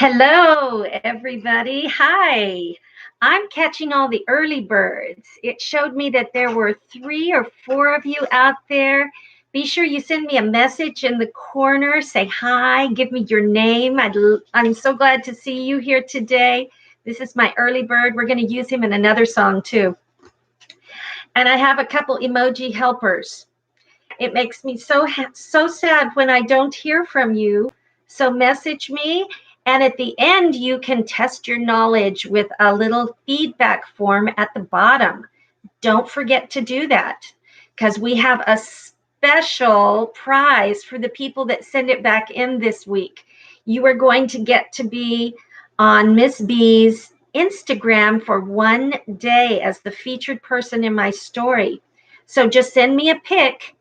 Hello, everybody. Hi. I'm catching all the early birds. It showed me that there were 3 or 4 of you out there. Be sure you send me a message in the corner. Say hi, give me your name. I'm so glad to see you here today. This is my early bird. We're going to use him in another song too. And I have a couple emoji helpers. It makes me so sad when I don't hear from you. So message me. And at the end, you can test your knowledge with a little feedback form at the bottom. Don't forget to do that because we have a special prize for the people that send it back in this week. You are going to get to be on Miss B's Instagram for one day as the featured person in my story. So just send me a pic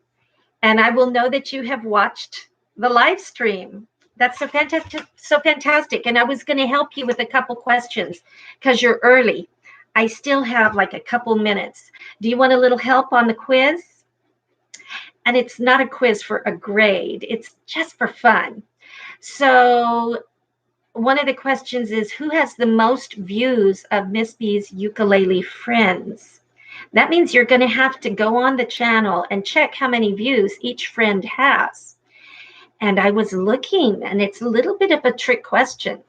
and I will know that you have watched the live stream. That's so fantastic, so fantastic. And I was going to help you with a couple questions because you're early. I still have like a couple minutes. Do you want a little help on the quiz? And it's not a quiz for a grade. It's just for fun. So one of the questions is, who has the most views of Miss B's Ukulele Friends? That means you're going to have to go on the channel and check how many views each friend has. And I was looking, and it's a little bit of a trick question.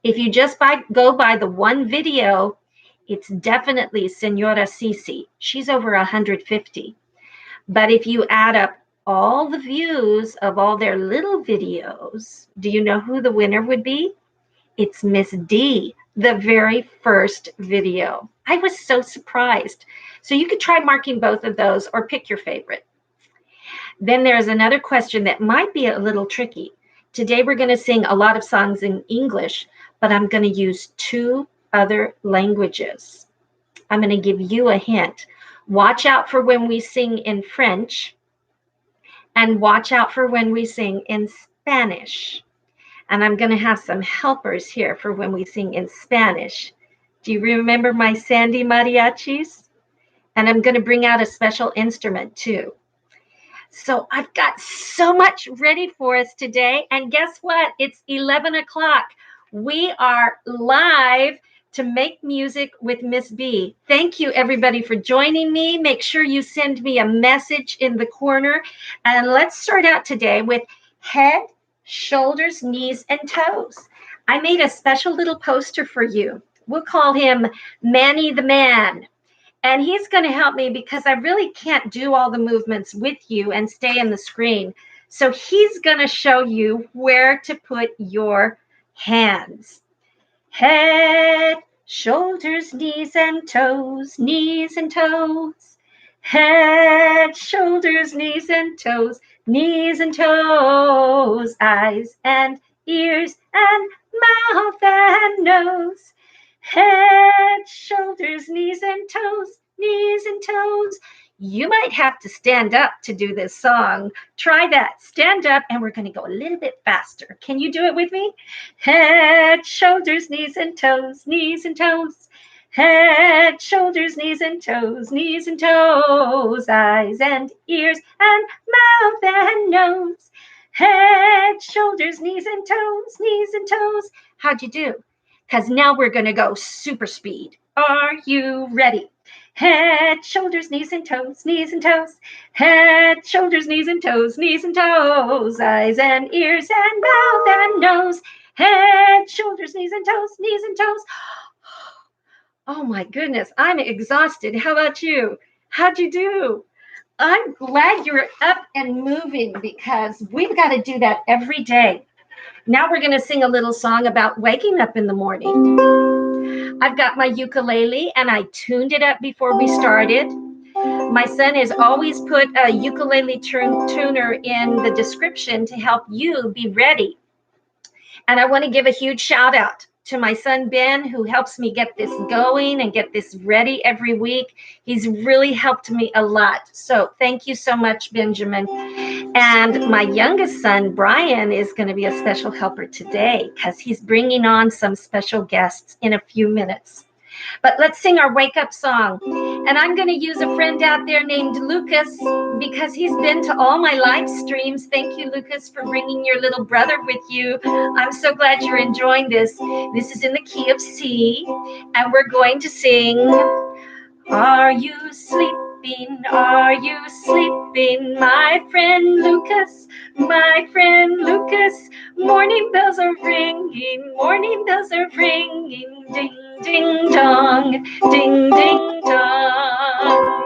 If you just go by the one video, it's definitely Senora Cici. She's over 150. But if you add up all the views of all their little videos, do you know who the winner would be? It's Miss D, the very first video. I was so surprised. So you could try marking both of those or pick your favorite. Then there's another question that might be a little tricky. Today we're going to sing a lot of songs in English, but I'm going to use 2 other languages. I'm going to give you a hint. Watch out for when we sing in French, and watch out for when we sing in Spanish. And I'm going to have some helpers here for when we sing in Spanish. Do you remember my Sandy mariachis? And I'm going to bring out a special instrument too. So I've got so much ready for us today. And guess what? It's 11 o'clock. We are live to make music with Miss B. Thank you, everybody, for joining me. Make sure you send me a message in the corner. And let's start out today with head, shoulders, knees, and toes. I made a special little poster for you. We'll call him Manny the Man. And he's going to help me because I really can't do all the movements with you and stay in the screen. So he's going to show you where to put your hands. Head, shoulders, knees and toes, knees and toes. Head, shoulders, knees and toes, knees and toes. Eyes and ears and mouth and nose. Head, shoulders, knees and toes, knees and toes. You might have to stand up to do this song. Try that. Stand up, and we're going to go a little bit faster. Can you do it with me? Head, shoulders, knees and toes, knees and toes. Head, shoulders, knees and toes, knees and toes. Eyes and ears and mouth and nose. Head, shoulders, knees and toes, knees and toes. How'd you do? Because now we're going to go super speed. Are you ready? Head, shoulders, knees and toes, knees and toes. Head, shoulders, knees and toes, knees and toes. Eyes and ears and mouth and nose. Head, shoulders, knees and toes, knees and toes. Oh my goodness, I'm exhausted. How about you? How'd you do? I'm glad you're up and moving because we've got to do that every day. Now we're going to sing a little song about waking up in the morning. I've got my ukulele and I tuned it up before we started. My son has always put a ukulele tuner in the description to help you be ready. And I want to give a huge shout out to my son, Ben, who helps me get this going and get this ready every week. He's really helped me a lot. So thank you so much, Benjamin. And my youngest son, Brian, is going to be a special helper today because he's bringing on some special guests in a few minutes. But let's sing our wake up song. And I'm going to use a friend out there named Lucas because he's been to all my live streams. Thank you, Lucas, for bringing your little brother with you. I'm so glad you're enjoying this. This is in the key of C, and we're going to sing, "Are you sleeping? Are you sleeping, my friend Lucas? My friend Lucas, morning bells are ringing, morning bells are ringing, ding, ding, dong, ding, ding, dong."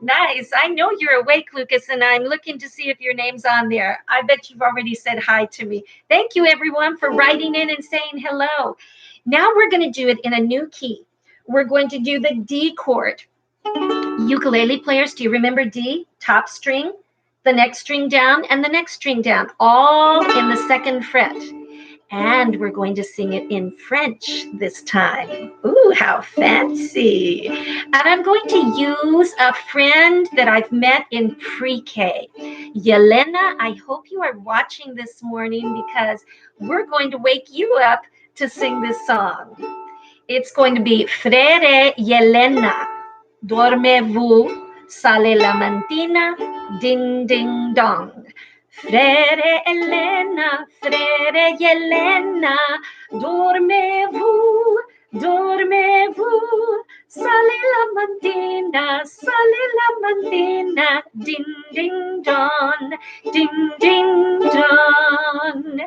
Nice. I know you're awake, Lucas, and I'm looking to see if your name's on there. I bet you've already said hi to me. Thank you, everyone, for writing in and saying hello. Now we're going to do it in a new key. We're going to do the D chord. Ukulele players, do you remember D? Top string, the next string down, and the next string down, all in the second fret. And we're going to sing it in French this time. Ooh, how fancy. And I'm going to use a friend that I've met in pre-K. Yelena, I hope you are watching this morning because we're going to wake you up to sing this song. It's going to be Frere Yelena. Dormez-vous, sale la mattina, ding, ding, dong. Frere Elena, frere Yelena, dormez-vous, dormez-vous, sale la mattina, ding, ding, dong, ding, ding, dong.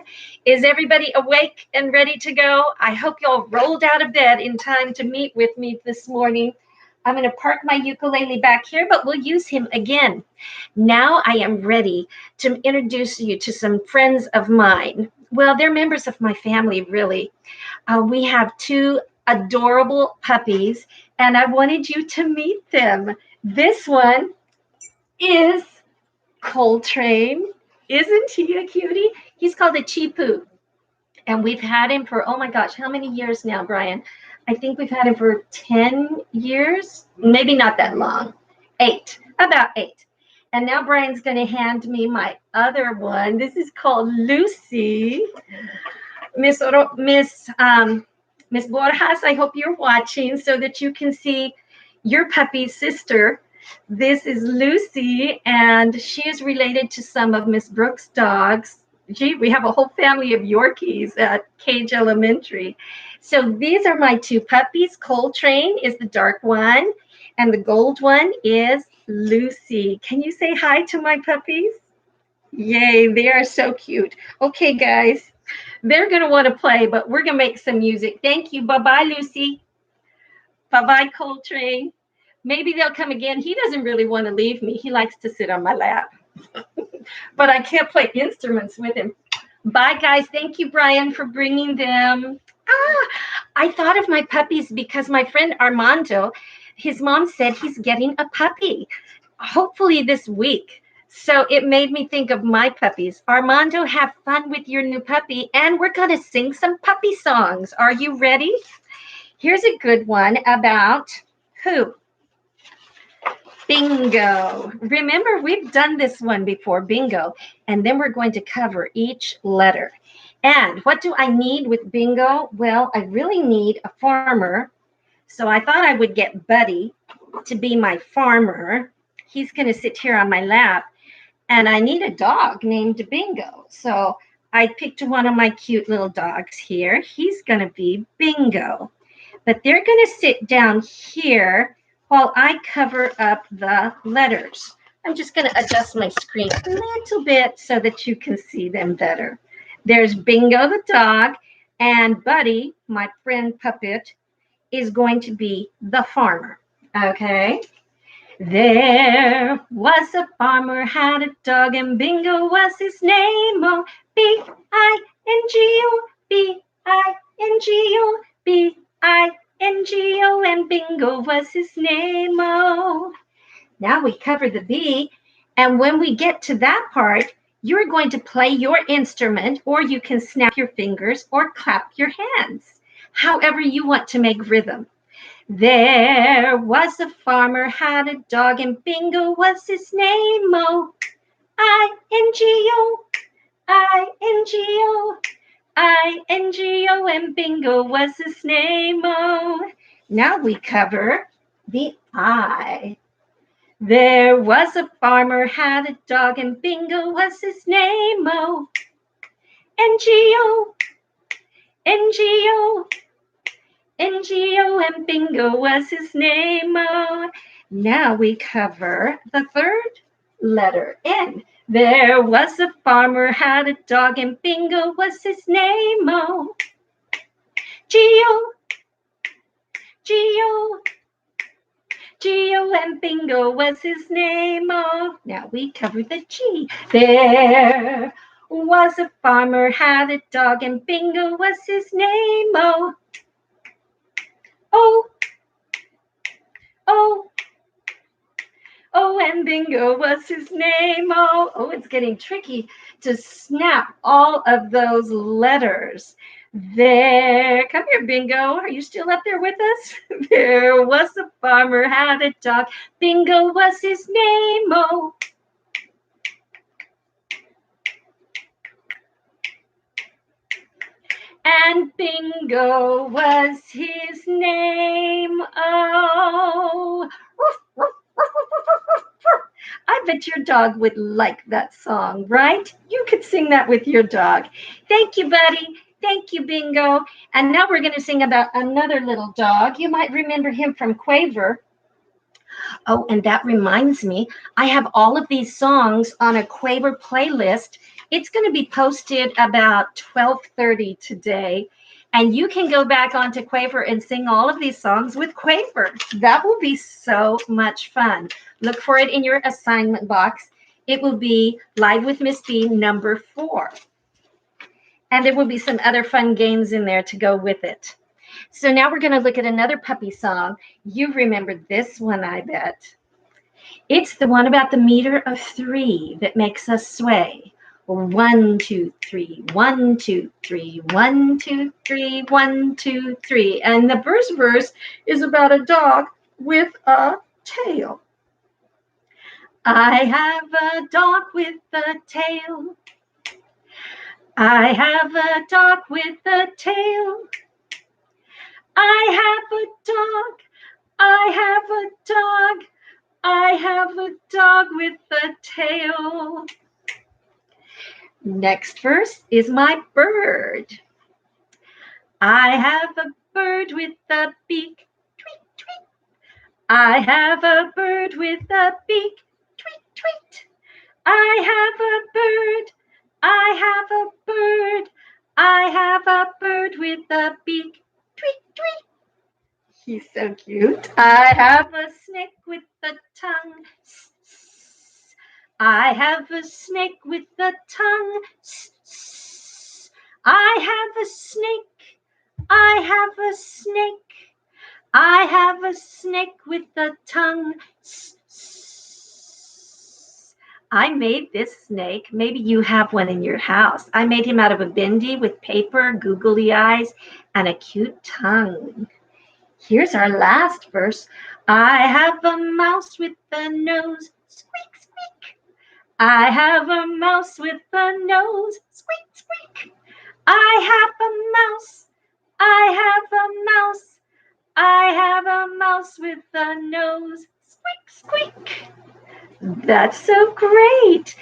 Is everybody awake and ready to go? I hope y'all rolled out of bed in time to meet with me this morning. I'm going to park my ukulele back here, but we'll use him again. Now I am ready to introduce you to some friends of mine. Well, they're members of my family, really. We have two adorable puppies, and I wanted you to meet them. This one is Coltrane. Isn't he a cutie? He's called a Chipu. And we've had him for, oh my gosh, how many years now, Brian? I think we've had him for 10 years, maybe not that long, 8, about 8. And now Brian's going to hand me my other one. This is called Lucy. Miss Borjas, I hope you're watching so that you can see your puppy's sister. This is Lucy, and she is related to some of Miss Brooks' dogs. Gee, we have a whole family of Yorkies at Cage Elementary. So these are my two puppies. Coltrane is the dark one, and the gold one is Lucy. Can you say hi to my puppies? Yay, they are so cute. Okay, guys, they're going to want to play, but we're going to make some music. Thank you. Bye-bye, Lucy. Bye-bye, Coltrane. Maybe they'll come again. He doesn't really want to leave me. He likes to sit on my lap. But I can't play instruments with him. Bye, guys. Thank you, Brian, for bringing them. I thought of my puppies because my friend Armando, his mom said he's getting a puppy, hopefully this week. So it made me think of my puppies. Armando, have fun with your new puppy, and we're going to sing some puppy songs. Are you ready? Here's a good one about who? Bingo. Remember, we've done this one before, bingo, and then we're going to cover each letter. And what do I need with bingo? Well, I really need a farmer. So I thought I would get Buddy to be my farmer. He's going to sit here on my lap. And I need a dog named Bingo. So I picked one of my cute little dogs here. He's going to be Bingo. But they're going to sit down here while I cover up the letters. I'm just going to adjust my screen a little bit so that you can see them better. There's Bingo the dog, and Buddy, my friend puppet, is going to be the farmer. Okay? There was a farmer, had a dog, and Bingo was his name. Oh, B-I-N-G-O, B-I-N-G-O, B-I-N-G-O, and Bingo was his name. Oh. Now we cover the B, and when we get to that part, you're going to play your instrument, or you can snap your fingers or clap your hands, however you want to make rhythm. There was a farmer, had a dog, and Bingo was his name. Oh, I-N-G-O, I-N-G-O, I-N-G-O, and Bingo was his name. Oh. Now we cover the I. There was a farmer, had a dog, and Bingo was his name. Oh, N-G-O, N-G-O, N-G-O, and Bingo was his name. Oh, now we cover the third letter, N. There was a farmer, had a dog, and Bingo was his name. Oh, G-O, G-O, Geo and Bingo was his name. Oh, now we cover the G. There was a farmer, had a dog, and Bingo was his name. Oh, oh, oh, oh, and Bingo was his name. Oh, oh, it's getting tricky to snap all of those letters. There, come here, Bingo. Are you still up there with us? There was a farmer, had a dog. Bingo was his name. Oh, and Bingo was his name. Oh, I bet your dog would like that song, right? You could sing that with your dog. Thank you, buddy. Thank you, Bingo. And now we're going to sing about another little dog. You might remember him from Quaver. Oh, and that reminds me, I have all of these songs on a Quaver playlist. It's going to be posted about 12:30 today. And you can go back onto Quaver and sing all of these songs with Quaver. That will be so much fun. Look for it in your assignment box. It will be Live with Miss B number 4. And there will be some other fun games in there to go with it. So now we're going to look at another puppy song. You remember this one, I bet. It's the one about the meter of 3 that makes us sway. 1, 2, 3, 1, 2, 3, 1, 2, 3, 1, 2, 3. And the first verse is about a dog with a tail. I have a dog with a tail. I have a dog with a tail. I have a dog. I have a dog. I have a dog with a tail. Next verse is my bird. I have a bird with a beak. Tweet, tweet. I have a bird with a beak. Tweet, tweet. I have a bird. I have a bird. I have a bird with a beak. Tweet, tweet. He's so cute. I have a snake with a tongue. I have a snake with a tongue. I have a snake. I have a snake. I have a snake with a tongue. I made this snake. Maybe you have one in your house. I made him out of a bindi with paper, googly eyes, and a cute tongue. Here's our last verse. I have a mouse with a nose. Squeak, squeak. I have a mouse with a nose. Squeak, squeak. I have a mouse. I have a mouse. I have a mouse with a nose. Squeak, squeak. That's so great.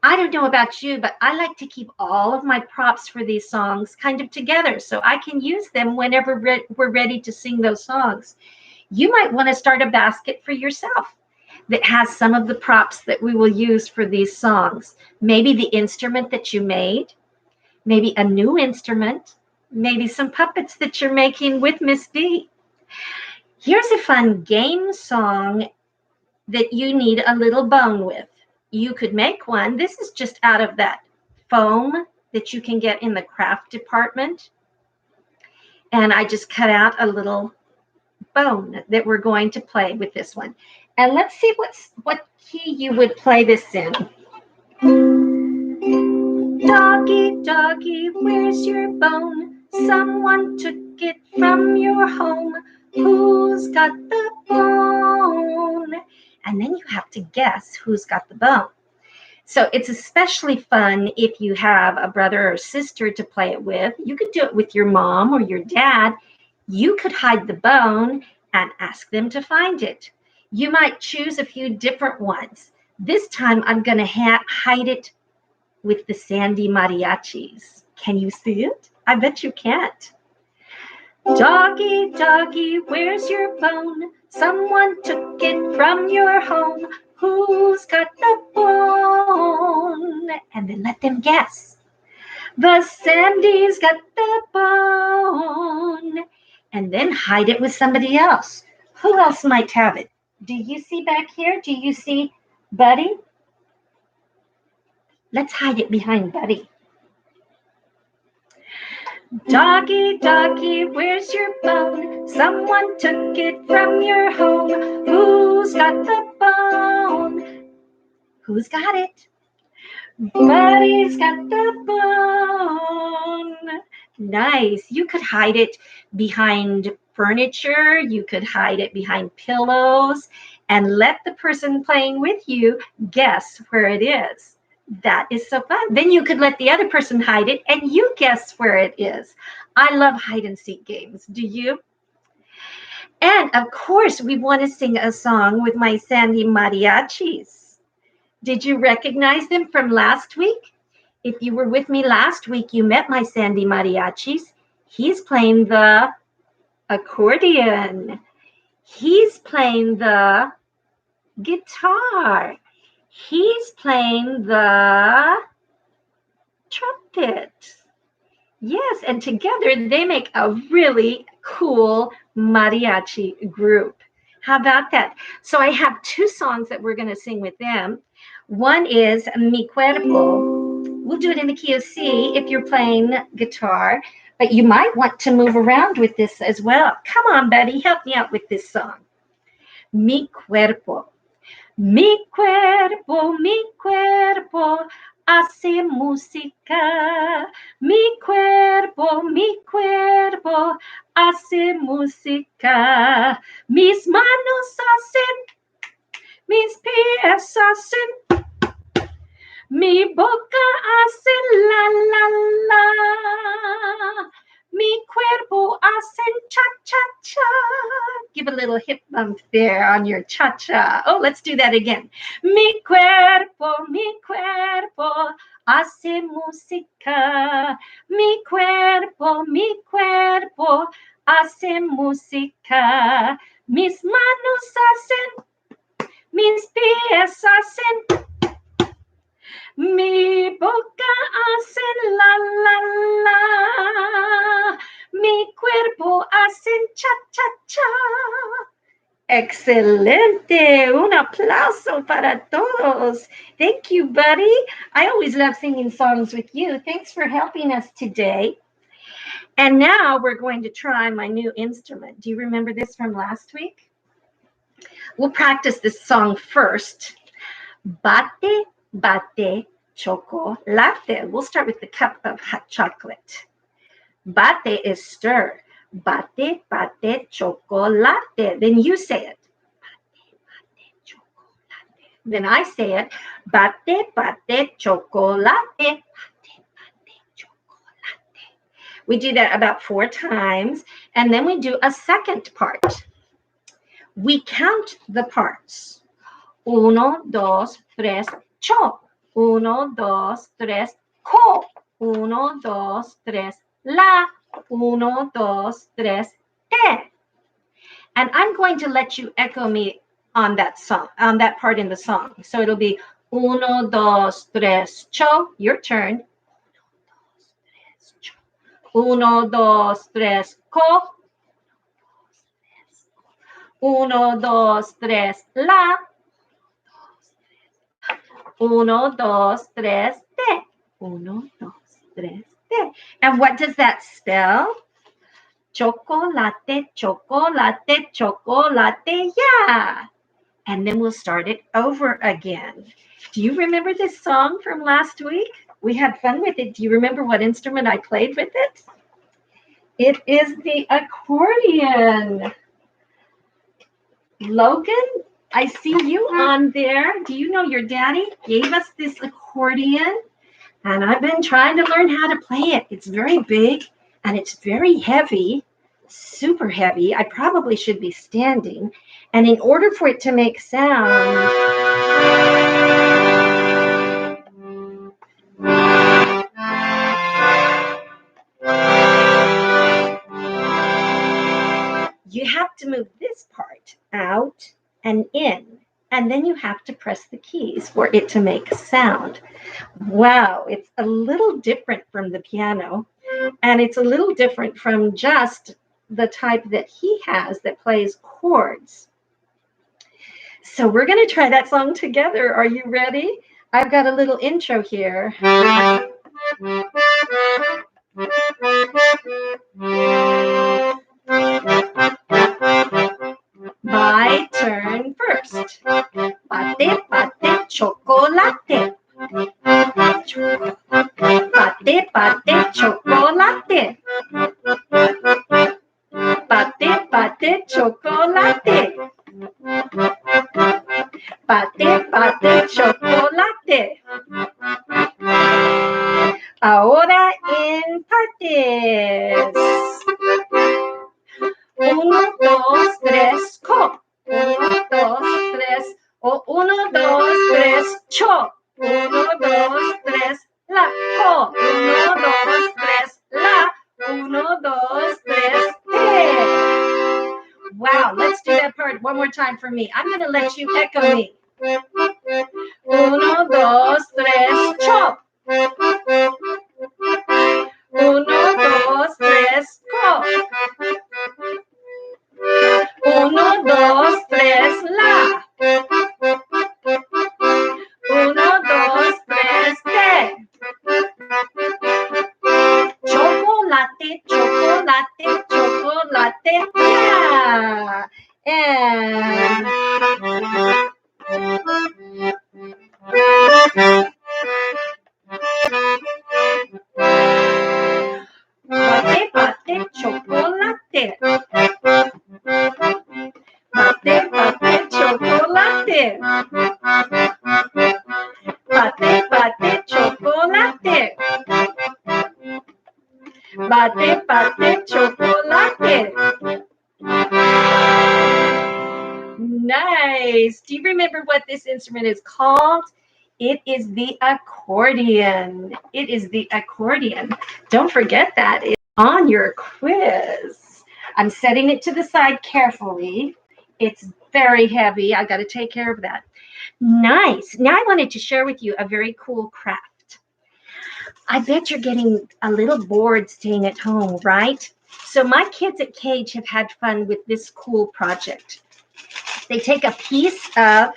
I don't know about you, but I like to keep all of my props for these songs kind of together so I can use them whenever we're ready to sing those songs. You might want to start a basket for yourself that has some of the props that we will use for these songs. Maybe the instrument that you made, maybe a new instrument, maybe some puppets that you're making with Miss B. Here's a fun game song that you need a little bone with. You could make one. This is just out of that foam that you can get in the craft department. And I just cut out a little bone that we're going to play with this one. And let's see what key you would play this in. Doggy, doggy, where's your bone? Someone took it from your home. Who's got the bone? And then you have to guess who's got the bone. So it's especially fun if you have a brother or sister to play it with. You could do it with your mom or your dad. You could hide the bone and ask them to find it. You might choose a few different ones. This time I'm going to hide it with the sandy mariachis. Can you see it? I bet you can't. Doggy, doggy, where's your bone? Someone took it from your home. Who's got the bone? And then let them guess. The Sandy's got the bone. And then hide it with somebody else. Who else might have it? Do you see back here? Do you see Buddy? Let's hide it behind Buddy. Doggy, doggy, where's your bone? Someone took it from your home. Who's got the bone? Who's got it? Buddy's got the bone. Nice. You could hide it behind furniture. You could hide it behind pillows and let the person playing with you guess where it is. That is so fun. Then you could let the other person hide it and you guess where it is. I love hide and seek games. Do you? And of course, we want to sing a song with my Sandy mariachis. Did you recognize them from last week? If you were with me last week, you met my Sandy mariachis. He's playing the accordion. He's playing the guitar. He's playing the trumpet. Yes, and together they make a really cool mariachi group. How about that? So I have two songs that we're going to sing with them. One is Mi Cuerpo. We'll do it in the key of C if you're playing guitar, but you might want to move around with this as well. Come on, Betty, help me out with this song. Mi Cuerpo. Mi cuerpo hace música. Mi cuerpo hace música. Mis manos hacen, mis pies hacen, mi boca hace la la la. Mi cuerpo hacen cha-cha-cha. Give a little hip bump there on your cha-cha. Oh, let's do that again. Mi cuerpo hace música. Mi cuerpo hace música. Mis manos hacen, mis pies hacen, mi boca hace la la la. Mi cuerpo hace cha cha cha. Excelente. Un aplauso para todos. Thank you, Buddy. I always love singing songs with you. Thanks for helping us today. And now we're going to try my new instrument. Do you remember this from last week? We'll practice this song first. Bate, bate, chocolate. We'll start with the cup of hot chocolate. Bate is stir. Bate, bate, chocolate. Then you say it. Bate, bate, chocolate. Then I say it. Bate, bate, chocolate. Bate, bate, chocolate. We do that about 4 times. And then we do a second part. We count the parts. 1, 2, 3, cho. 1, 2, 3, co. 1, 2, 3, la. 1, 2, 3, te. And I'm going to let you echo me on that song, on that part in the song. So it'll be 1, 2, 3, cho. Your turn. 1, 2, 3, co. 1, 2, 3, la. 1, 2, 3, te. 1, 2, 3, te. And what does that spell? Chocolate, chocolate, chocolate, yeah. And then we'll start it over again. Do you remember this song from last week? We had fun with it. Do you remember what instrument I played with it? It is the accordion. Logan, I see you on there. Do you know your daddy gave us this accordion? And I've been trying to learn how to play it. It's very big and it's very heavy. super heavy. I probably should be standing. And in order for it to make sound, you have to move this part out and in. And then you have to press the keys for it to make a sound. Wow, it's a little different from the piano. And it's a little different from just the type that he has that plays chords. So we're going to try that song together. Are you ready? I've got a little intro here. My turn first. Pate, pate, chocolate. Pate, pate, chocolate. Pate, pate, chocolate. Pate, pate, chocolate. Ahora en partes. Uno, dos, tres, co. Uno, dos, tres. O uno, dos, tres, cho. Uno, dos, tres, la, co. Uno, dos, tres, la. Uno, dos, tres, te. Wow, let's do that part one more time for me. I'm going to let you echo me. Uno, dos, tres, cho. Uno, dos, tres, co. Uno, dos, tres, la. Uno, dos, tres, te. Chocolate, chocolate, chocolate, yeah. And pate, pate, chocolate. Pate, pate, chocolate. Pate, pate, chocolate. Pate, pate, chocolate. Nice. Do you remember what this instrument is called? It is the accordion. It is the accordion. Don't forget that. It's on your quiz. I'm setting it to the side carefully. It's very heavy. I got to take care of that. Nice. Now I wanted to share with you a very cool craft. I bet you're getting a little bored staying at home, right? So my kids at Cage have had fun with this cool project. They take a piece of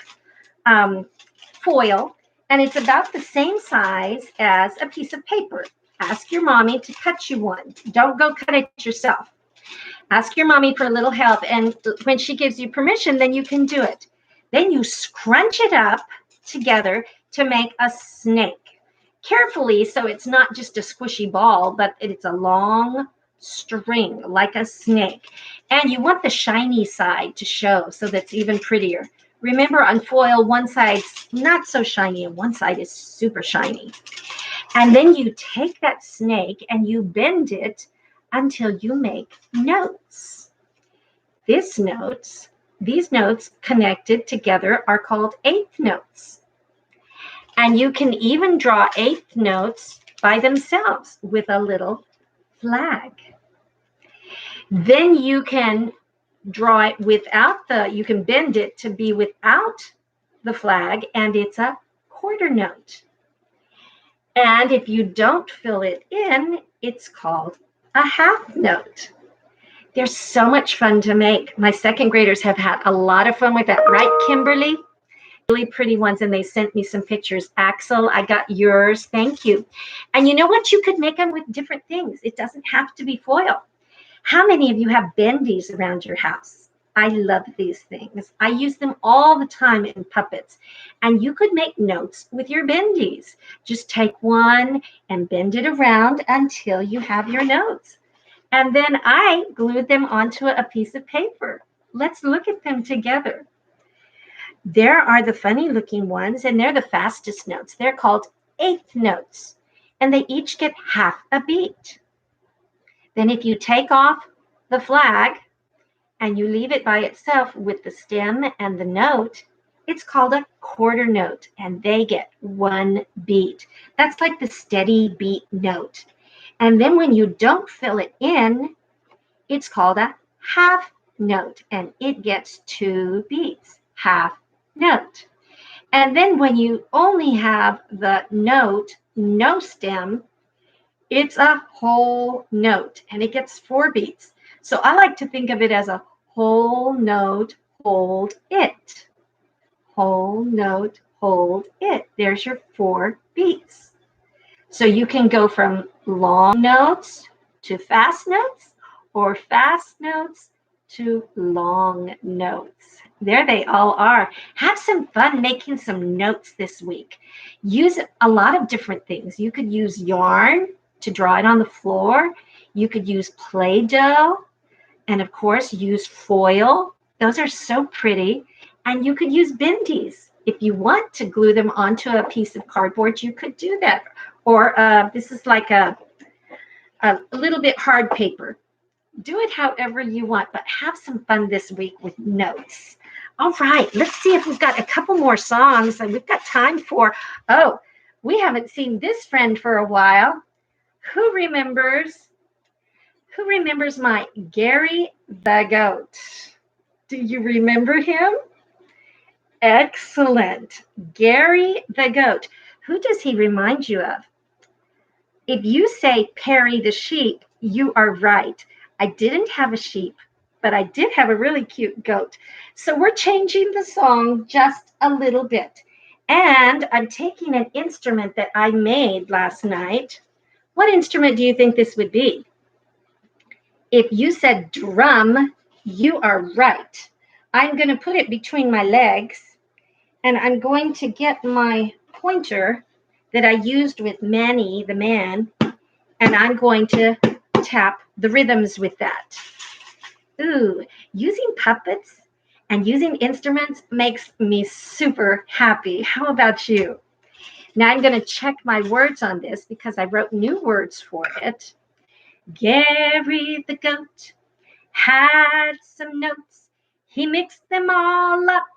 foil, and it's about the same size as a piece of paper. Ask your mommy to cut you one. Don't go cut it yourself. Ask your mommy for a little help, and when she gives you permission, then you can do it. Then you scrunch it up together to make a snake. Carefully, so it's not just a squishy ball, but it's a long string like a snake. And you want the shiny side to show so that's even prettier. Remember, on foil, one side's not so shiny and one side is super shiny. And then you take that snake and you bend it until you make notes. These notes connected together are called eighth notes. And you can even draw eighth notes by themselves with a little flag. Then you can draw it you can bend it to be without the flag, and it's a quarter note. And if you don't fill it in, it's called a half note. They're so much fun to make. My second graders have had a lot of fun with that, right, Kimberly? Really pretty ones, and they sent me some pictures. Axel, I got yours. Thank you. And you know what? You could make them with different things. It doesn't have to be foil. How many of you have bendies around your house? I love these things. I use them all the time in puppets. And you could make notes with your bendies. Just take one and bend it around until you have your notes. And then I glued them onto a piece of paper. Let's look at them together. There are the funny looking ones, and they're the fastest notes. They're called eighth notes, and they each get half a beat. Then if you take off the flag and you leave it by itself with the stem and the note, it's called a quarter note, and they get 1 beat. That's like the steady beat note. And then when you don't fill it in, it's called a half note, and it gets 2 beats, half note. And then when you only have the note, no stem, it's a whole note, and it gets 4 beats. So I like to think of it as a whole note, hold it. Whole note, hold it. There's your 4 beats. So you can go from long notes to fast notes, or fast notes to long notes. There they all are. Have some fun making some notes this week. Use a lot of different things. You could use yarn to draw it on the floor. You could use Play-Doh, and of course use foil. Those are so pretty. And you could use bendies. If you want to glue them onto a piece of cardboard, you could do that. Or this is like a little bit hard paper. Do it however you want, but have some fun this week with notes. All right, let's see if we've got a couple more songs and we've got time for, we haven't seen this friend for a while. Who remembers my Gary the Goat? Do you remember him? Excellent. Gary the Goat. Who does he remind you of? If you say Perry the sheep, you are right. I didn't have a sheep, but I did have a really cute goat. So we're changing the song just a little bit. And I'm taking an instrument that I made last night. What instrument do you think this would be? If you said drum, you are right. I'm going to put it between my legs, and I'm going to get my pointer that I used with Manny the man, and I'm going to tap the rhythms with that. Ooh, using puppets and using instruments makes me super happy. How about you? Now I'm going to check my words on this because I wrote new words for it. Gary the goat had some notes. He mixed them all up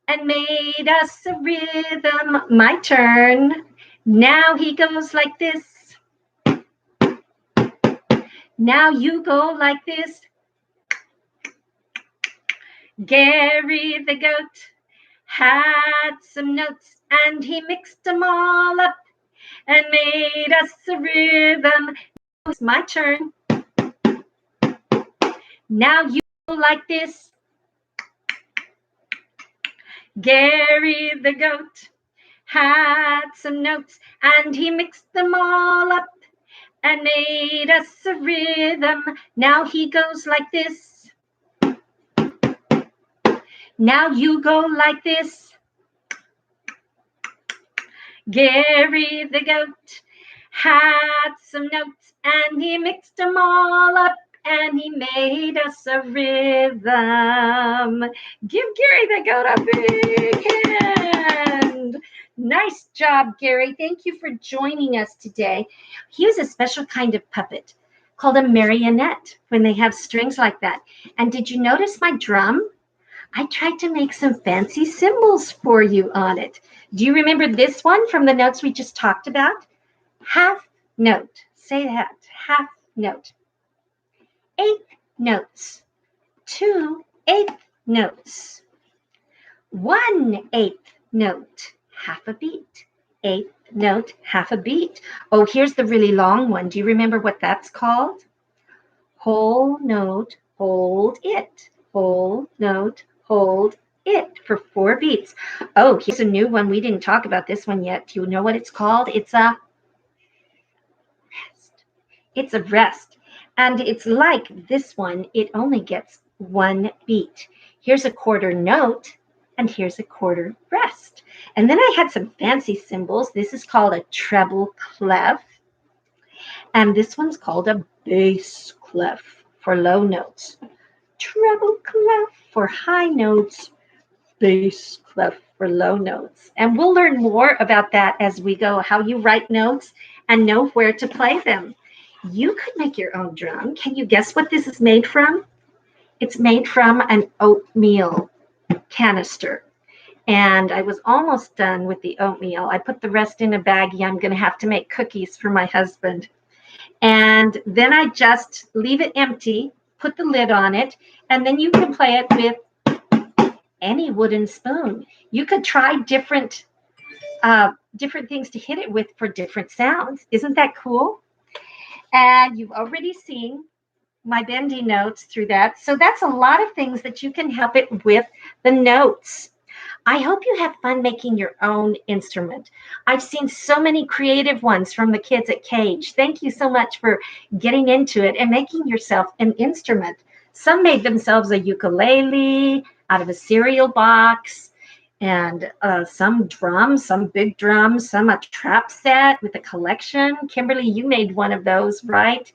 and made us a rhythm. My turn. Now he goes like this. Now you go like this. Gary the goat had some notes and he mixed them all up and made us a rhythm. It's my turn. Now you go like this. Gary the goat had some notes and he mixed them all up and made us a rhythm. Now he goes like this. Now you go like this. Gary the goat had some notes and he mixed them all up and he made us a rhythm. Give Gary the goat a big hand. Nice job, Gary. Thank you for joining us today. He was a special kind of puppet called a marionette when they have strings like that. And did you notice my drum? I tried to make some fancy symbols for you on it. Do you remember this one from the notes we just talked about? Half note. Say that. Half note. 8 notes. 2 8th notes. 1/8 note. Half a beat. 8th note, half a beat. Oh, here's the really long one. Do you remember what that's called? Whole note, hold it. Whole note, hold it for 4 beats. Oh, here's a new one. We didn't talk about this one yet. Do you know what it's called? It's a rest. It's a rest. And it's like this one. It only gets 1 beat. Here's a quarter note, and here's a quarter rest. And then I had some fancy symbols. This is called a treble clef. And this one's called a bass clef for low notes. Treble clef for high notes, bass clef for low notes. And we'll learn more about that as we go, how you write notes and know where to play them. You could make your own drum. Can you guess what this is made from? It's made from an oatmeal canister. And I was almost done with the oatmeal. I put the rest in a baggie. I'm going to have to make cookies for my husband. And then I just leave it empty, put the lid on it, and then you can play it with any wooden spoon. You could try different things to hit it with for different sounds. Isn't that cool? And you've already seen my bendy notes through that. So that's a lot of things that you can help it with the notes. I hope you have fun making your own instrument. I've seen so many creative ones from the kids at Cage. Thank you so much for getting into it and making yourself an instrument. Some made themselves a ukulele out of a cereal box, and some drums, some big drums, some a trap set with a collection. Kimberly, you made one of those, right?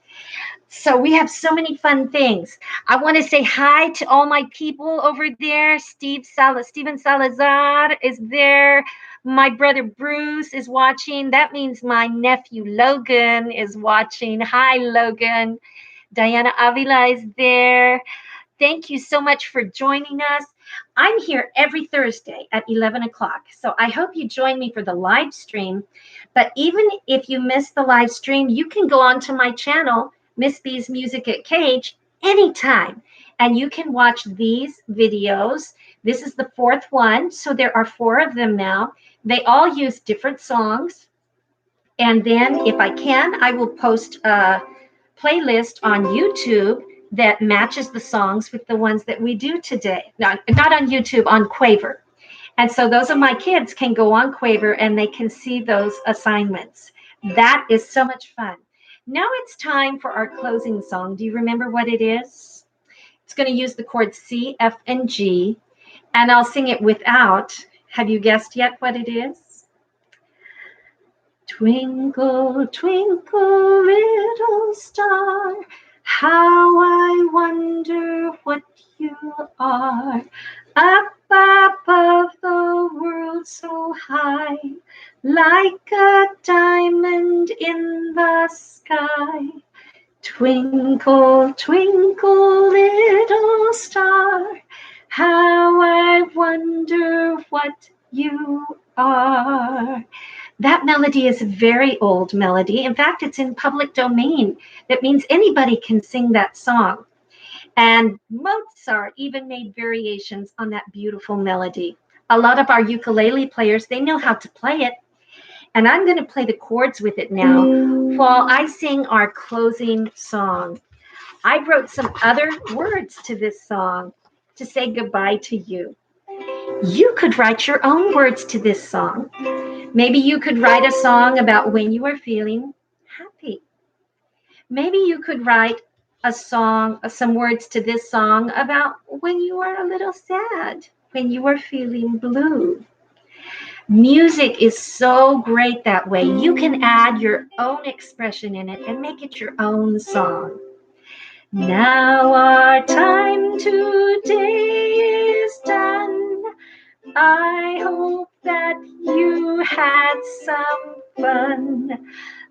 So we have so many fun things. I want to say hi to all my people over there. Steven Salazar is there. My brother Bruce is watching. That means my nephew Logan is watching. Hi, Logan. Diana Avila is there. Thank you so much for joining us. I'm here every Thursday at 11 o'clock. So I hope you join me for the live stream. But even if you miss the live stream, you can go onto my channel, Miss B's Music at Cage, anytime. And you can watch these videos. This is the fourth one. So there are 4 of them now. They all use different songs. And then if I can, I will post a playlist on YouTube that matches the songs with the ones that we do today. Not on YouTube, on Quaver. And so those of my kids can go on Quaver and they can see those assignments. That is so much fun. Now it's time for our closing song. Do you remember what it is? It's going to use the chords C, F, and G, and I'll sing it without. Have you guessed yet what it is? Twinkle, twinkle, little star, how I wonder what you are. Up above the world so high, like a diamond in the sky. Twinkle, twinkle, little star, how I wonder what you are. That melody is a very old melody. In fact, it's in public domain. That means anybody can sing that song. And Mozart even made variations on that beautiful melody. A lot of our ukulele players, they know how to play it. And I'm going to play the chords with it now while I sing our closing song. I wrote some other words to this song to say goodbye to you. You could write your own words to this song. Maybe you could write a song about when you are feeling happy. Maybe you could write a song, some words to this song about when you are a little sad, when you are feeling blue. Music is so great that way. You can add your own expression in it and make it your own song. Now our time today is done. I hope that you had some fun.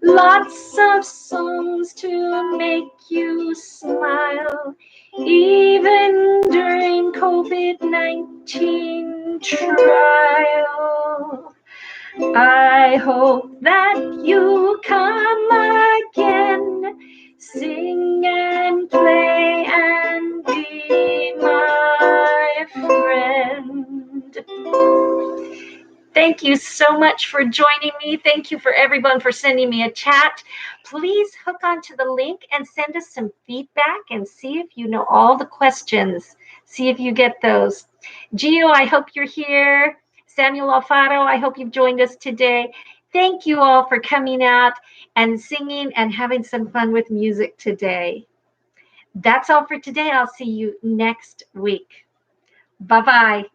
Lots of songs to make you smile, even during COVID-19 trial. I hope that you come again, sing and play and be my friend. Thank you so much for joining me. Thank you for everyone for sending me a chat. Please hook onto the link and send us some feedback and see if you know all the questions. See if you get those. Gio, I hope you're here. Samuel Alfaro, I hope you've joined us today. Thank you all for coming out and singing and having some fun with music today. That's all for today. I'll see you next week. Bye-bye.